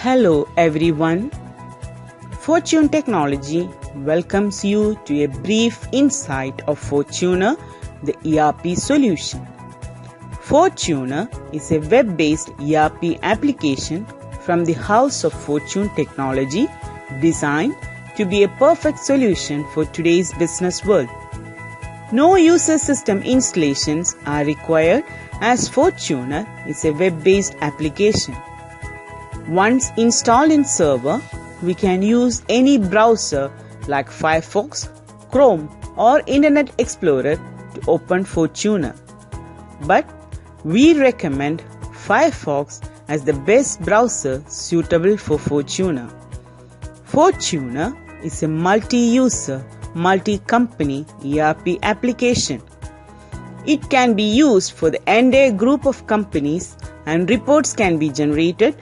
Hello everyone. Fortune Technology welcomes you to a brief insight of Fortuner, the ERP solution. Fortuner is a web-based ERP application from the House of Fortune Technology designed to be a perfect solution for today's business world. No user system installations are required as Fortuner is a web-based application. Once installed in server, we can use any browser like Firefox, Chrome or Internet Explorer to open Fortuner. But we recommend Firefox as the best browser suitable for Fortuner. Fortuner is a multi-user, multi-company ERP application. It can be used for the entire group of companies and reports can be generated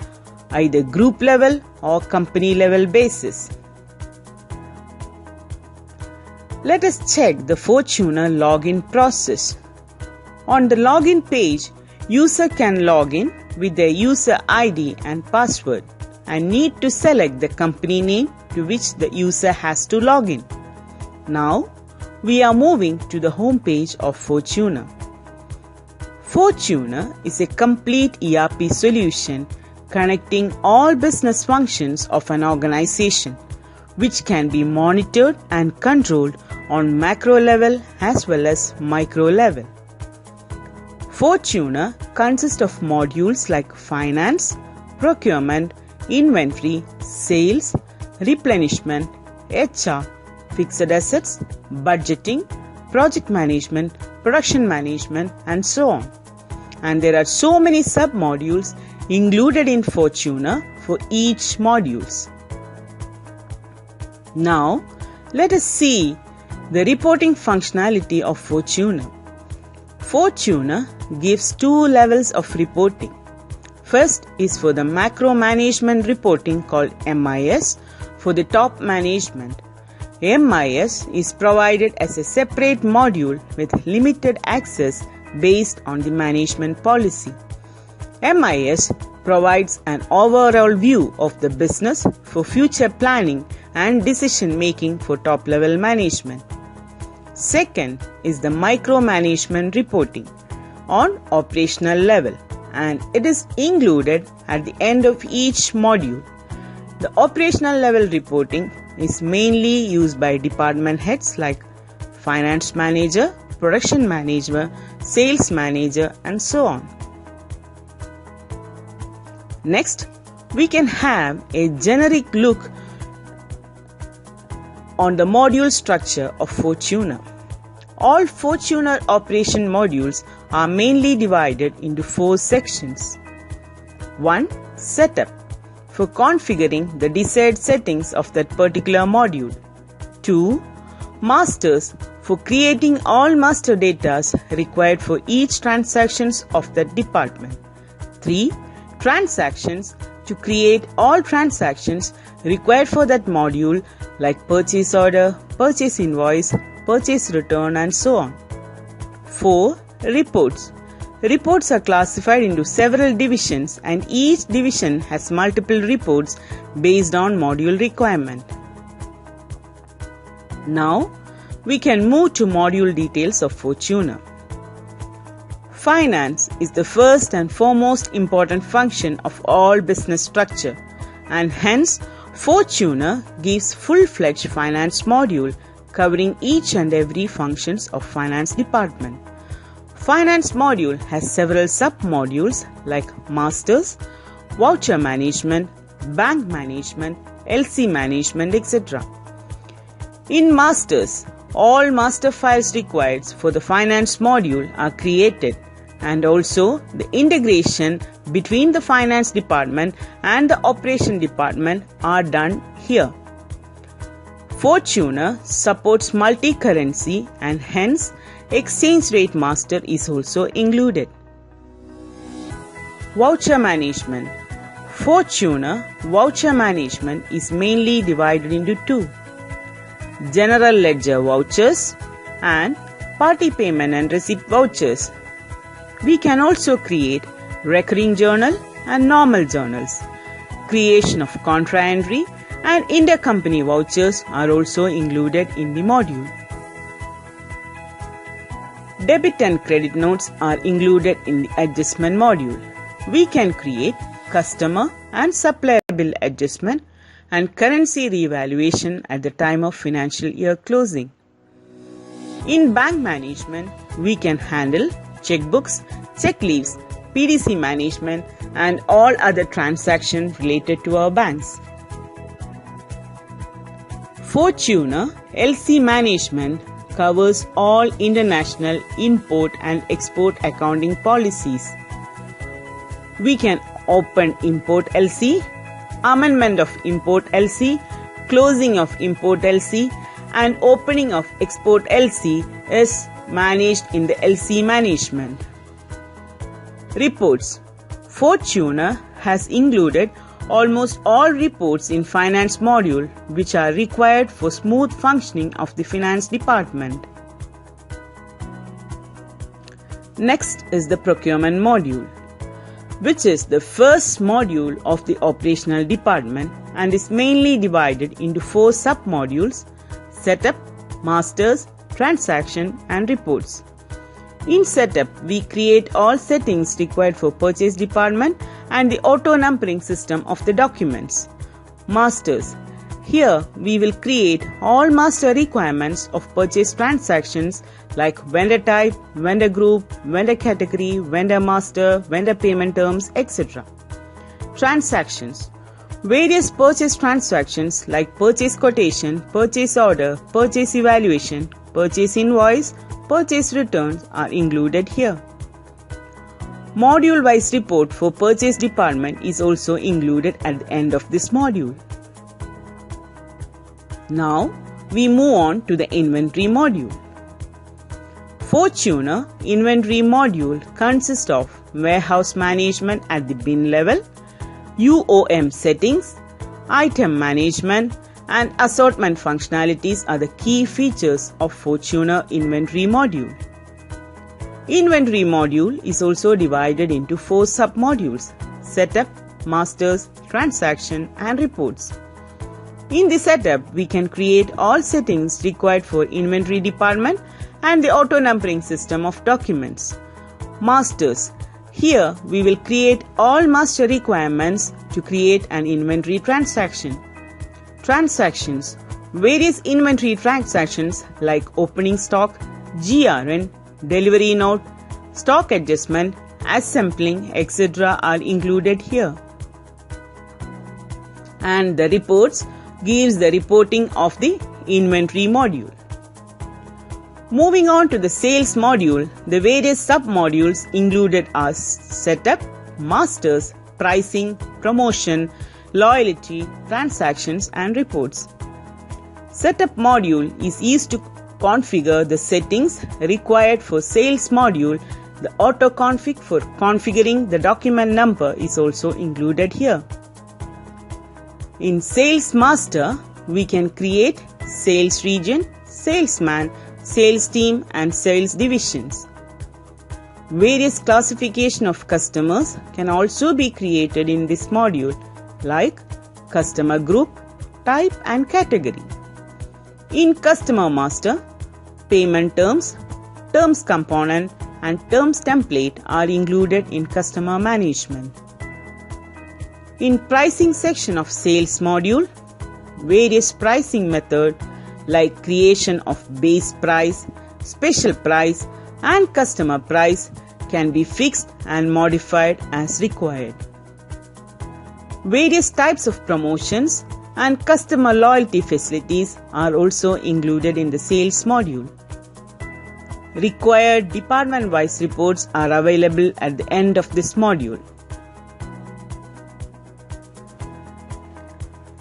either group level or company level basis. Let us check the Fortuner login process. On the login page, user can log in with their user ID and password and need to select the company name to which the user has to log in. Now, we are moving to the home page of Fortuner. Fortuner is a complete ERP solution connecting all business functions of an organization, which can be monitored and controlled on macro level as well as micro level. Fortuner consists of modules like finance, procurement, inventory, sales, replenishment, HR, fixed assets, budgeting, project management, production management, and so on. And there are so many sub-modules included in Fortuner for each modules. Now, let us see the reporting functionality of Fortuner. Fortuner gives two levels of reporting. First is for the macro management reporting called MIS for the top management. MIS is provided as a separate module with limited access based on the management policy. MIS provides an overall view of the business for future planning and decision making for top level management. Second is the micromanagement reporting on operational level, and it is included at the end of each module. The operational level reporting is mainly used by department heads like finance manager, production manager, sales manager, and so on. Next, we can have a generic look on the module structure of Fortuner. All Fortuner operation modules are mainly divided into 4 sections. 1. Setup, for configuring the desired settings of that particular module. 2. Masters, for creating all master data required for each transactions of that department. 3. Transactions, to create all transactions required for that module like purchase order, purchase invoice, purchase return, and so on. 4. Reports. Reports are classified into several divisions and each division has multiple reports based on module requirement. Now, we can move to module details of Fortuner. Finance is the first and foremost important function of all business structure, and hence Fortuner gives full-fledged finance module covering each and every functions of finance department. Finance module has several sub-modules like masters, voucher management, bank management, LC management, etc. In masters, all master files required for the finance module are created, and also the integration between the finance department and the operation department are done here. Fortuner supports multi-currency and hence exchange rate master is also included. Voucher management. Fortuner voucher management is mainly divided into 2. General ledger vouchers and party payment and receipt vouchers. We can also create recurring journal and normal journals. creation of contra entry, and intercompany vouchers are also included in the module. Debit and credit notes are included in the adjustment module. We can create customer and supplier bill adjustment and currency revaluation at the time of financial year closing. In bank management, we can handle checkbooks, check leaves, PDC management, and all other transactions related to our banks. Fortuna LC management covers all international import and export accounting policies. We can open import LC, amendment of import LC, closing of import LC, and opening of export LC is managed in the LC management. Reports. Fortuna has included almost all reports in finance module which are required for smooth functioning of the finance department. Next is the procurement module, which is the first module of the operational department and is mainly divided into 4 sub-modules: setup, masters, transaction, and reports. In setup, we create all settings required for purchase department and the auto-numbering system of the documents. Masters. Here, we will create all master requirements of purchase transactions like vendor type, vendor group, vendor category, vendor master, vendor payment terms, etc. Transactions. Various purchase transactions like purchase quotation, purchase order, purchase evaluation, purchase invoice, purchase returns are included here. Module-wise report for purchase department is also included at the end of this module. Now, we move on to the inventory module. Fortuna inventory module consists of warehouse management at the bin level, UOM settings, item management, and assortment functionalities are the key features of Fortuna inventory module. Inventory module is also divided into 4 sub-modules: setup, masters, transaction, and reports. In the setup, we can create all settings required for inventory department and the auto-numbering system of documents. Masters. Here, we will create all master requirements to create an inventory transaction. Transactions. Various inventory transactions like opening stock, GRN, delivery note, stock adjustment, assembling, etc. are included here. And the reports gives the reporting of the inventory module. Moving on to the sales module, the various sub-modules included are setup, masters, pricing, promotion, loyalty, transactions, and reports. Setup module is used to configure the settings required for sales module. The auto-config for configuring the document number is also included here. In Sales Master, we can create sales region, salesman, sales team, and sales divisions. Various classification of customers can also be created in this module, like customer group, type, and category. In Customer Master, payment terms, terms component, and terms template are included in customer management. In pricing section of sales module, various pricing method like creation of base price, special price, and customer price can be fixed and modified as required. Various types of promotions and customer loyalty facilities are also included in the sales module. Required department-wise reports are available at the end of this module.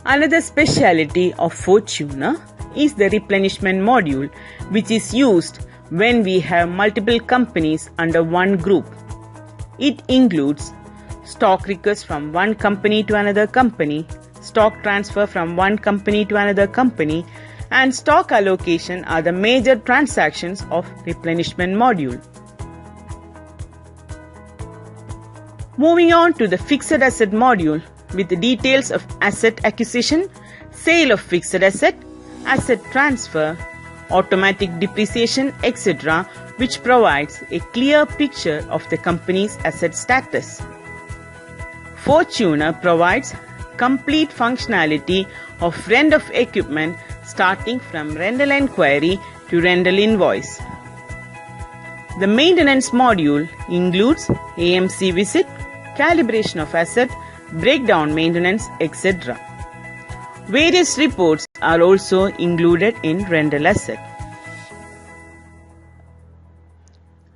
Another specialty of Fortuna is the replenishment module, which is used when we have multiple companies under one group. It includes stock request from one company to another company, stock transfer from one company to another company, and stock allocation are the major transactions of replenishment module. Moving on to the fixed asset module, with details of asset acquisition, sale of fixed asset, asset transfer, automatic depreciation, etc., which provides a clear picture of the company's asset status. Fortuner provides complete functionality of rent of equipment starting from rental enquiry to rental invoice. The maintenance module includes AMC visit, calibration of asset, breakdown maintenance, etc. Various reports are also included in rental asset.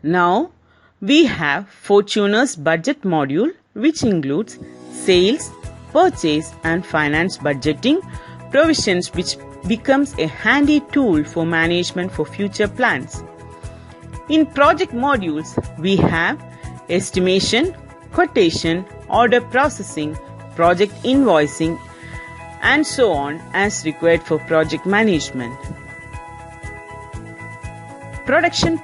Now we have Fortuner's budget module, which includes sales, purchase and finance budgeting, provisions which becomes a handy tool for management for future plans. In project modules, we have estimation, quotation, order processing, project invoicing, and so on as required for project management. Production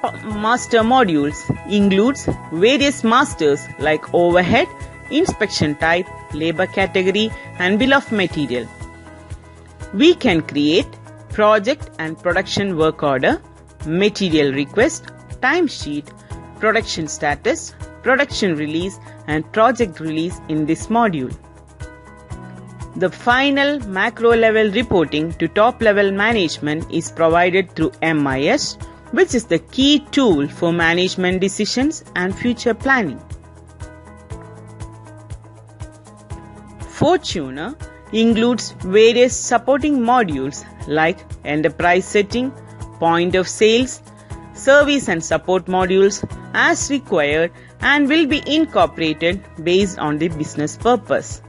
master modules includes various masters like overhead, inspection type, labor category, and bill of material. We can create project and production work order, material request, timesheet, production status, production release, and project release in this module. The final macro level reporting to top level management is provided through MIS, which is the key tool for management decisions and future planning. Fortuner includes various supporting modules like enterprise setting, point of sales, service and support modules as required and will be incorporated based on the business purpose.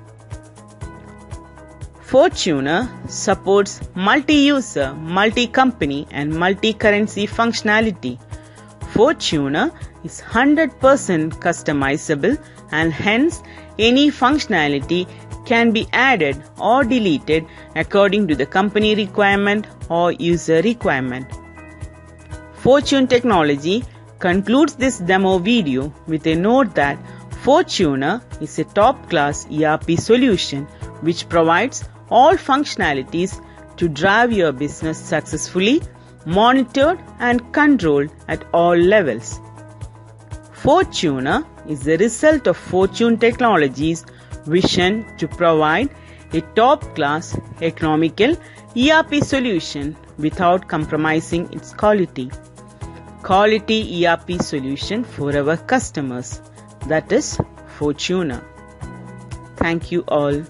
Fortuner supports multi-user, multi-company and multi-currency functionality. Fortuner is 100% customizable and hence any functionality can be added or deleted according to the company requirement or user requirement. Fortune Technology concludes this demo video with a note that Fortuner is a top-class ERP solution which provides all functionalities to drive your business successfully, monitored and controlled at all levels. Fortuner is the result of Fortune Technologies' vision to provide a top-class economical ERP solution without compromising its quality. Quality ERP solution for our customers, that is Fortuner. Thank you all.